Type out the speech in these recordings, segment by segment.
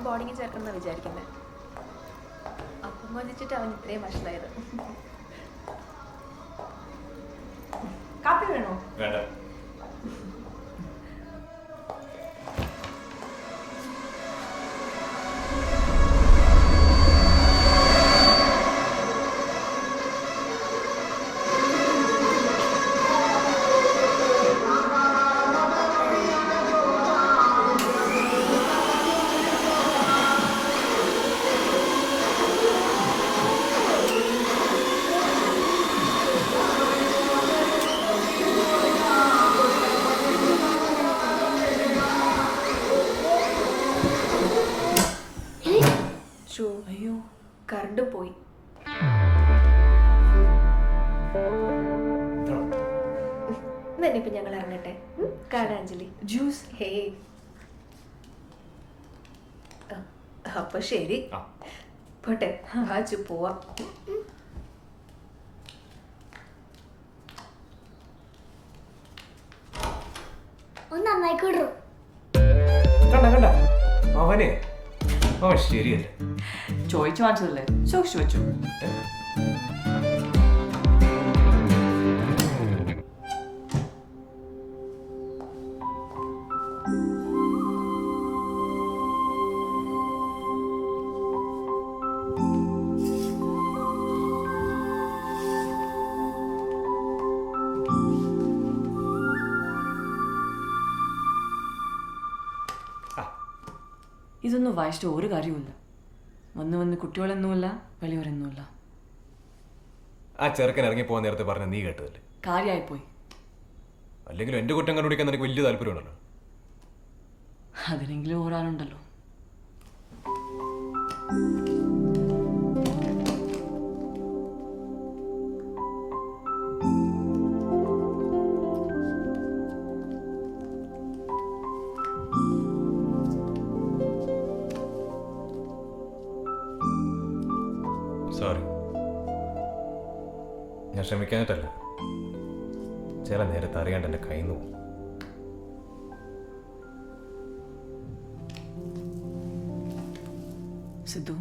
ബോർഡിങ്ങിൽ ചേർക്കുന്ന വിചാരിക്കുന്നത്. അപ്പം കൊതിച്ചിട്ട് അവൻ ഇത്രയും വഷളായത്. കാപ്പി വേണോ? വേണ്ട. അയ്യോ, കറണ്ട് പോയി. ഇപ്പൊ ഞങ്ങൾ ഇറങ്ങട്ടെ. കാണാഞ്ജലി ജ്യൂസ്. ഹേ, അപ്പൊ ശരി, പോട്ടെ. വാച്ചു പോവാം. ഒന്ന് നന്നായിക്കോട്ടു. കണ്ട അവനെ അവൻ ശരിയല്ല. ചോദിച്ചു വാങ്ങിച്ചതല്ലേ, സൂക്ഷിച്ചു വെച്ചു. ഇതൊന്നും വായിച്ചിട്ട് ഒരു കാര്യവുമില്ല. വന്ന് കുട്ടികളെന്നുമില്ല, വലിയവരെന്നുമില്ല. ആ ചെറുക്കൻ ഇറങ്ങി പോകാൻ നേരത്തെ പറഞ്ഞ നീ കേട്ടതല്ലേ? കാര്യമായിപ്പോയി. അല്ലെങ്കിലും എന്റെ കുറ്റം കണ്ടുപിടിക്കാൻ എനിക്ക് വലിയ താല്പര്യമുണ്ടല്ലോ. അതിനെങ്കിലും ഓരാളുണ്ടല്ലോ. സോറി, ഞാൻ ക്ഷമിക്കാനിട്ടല്ല. ചില നേരത്തെ അറിയാണ്ട് എൻ്റെ കയ്യിൽ നിന്ന് പോകും. സിദ്ധു,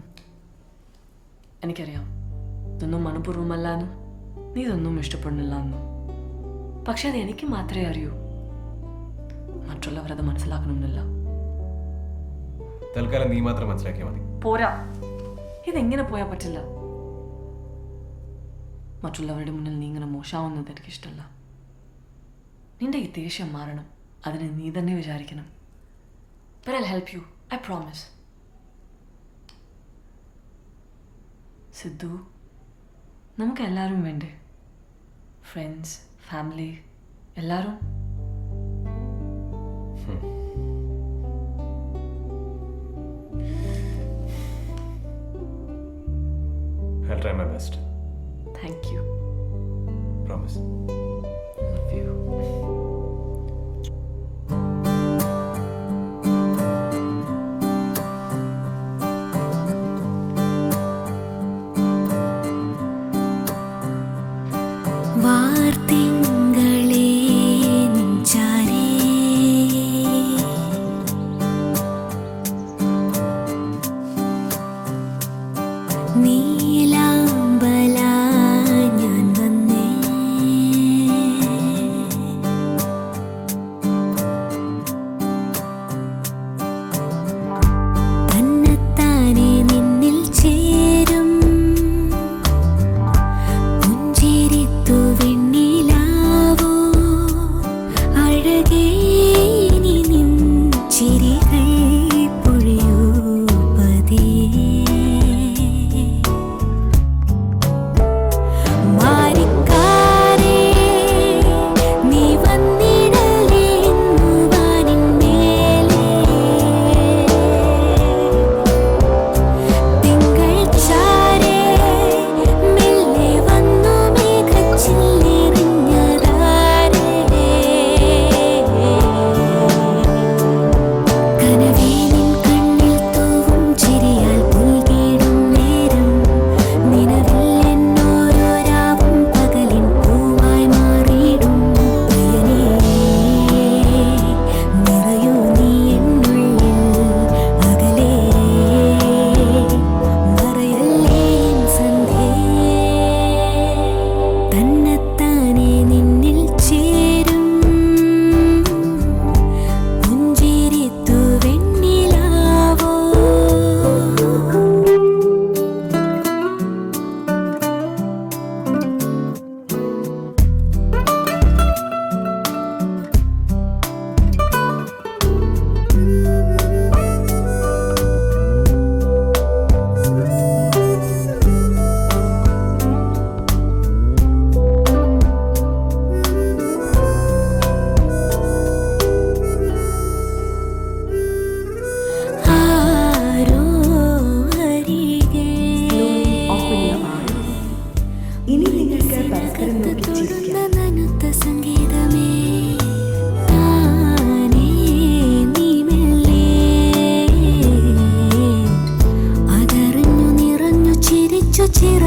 എനിക്കറിയാം ഇതൊന്നും മനഃപൂർവ്വമല്ലാന്നും നീ ഇതൊന്നും ഇഷ്ടപ്പെടുന്നില്ല എന്നും. പക്ഷെ അത് എനിക്ക് മാത്രമേ അറിയൂ. മറ്റുള്ളവരത് മനസ്സിലാക്കണമെന്നില്ല. തൽക്കാലം നീ മാത്രം മനസ്സിലാക്കിയാൽ മതി. പോരാ, ഇതെങ്ങനെ പോയാൽ പറ്റില്ല. മറ്റുള്ളവരുടെ മുന്നിൽ നീ ഇങ്ങനെ മോശമാവുന്നത് എനിക്കിഷ്ടമല്ല. നിന്റെ ഈ ദേഷ്യം മാറണം. അതിനെ നീ തന്നെ വിചാരിക്കണം. But I'll help you, I promise. Sidhu, നമുക്ക് എല്ലാവരും വേണ്ടേ? ഫ്രണ്ട്സ്, ഫാമിലി, എല്ലാവരും. I'll try my best. Thank you. Promise. Love you. വാർത്തിങ്കളേ നിഞ്ചാരേ നീലാംബല ഞാൻ വന്നേ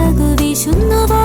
ചിറകു വീശുന്നുവോ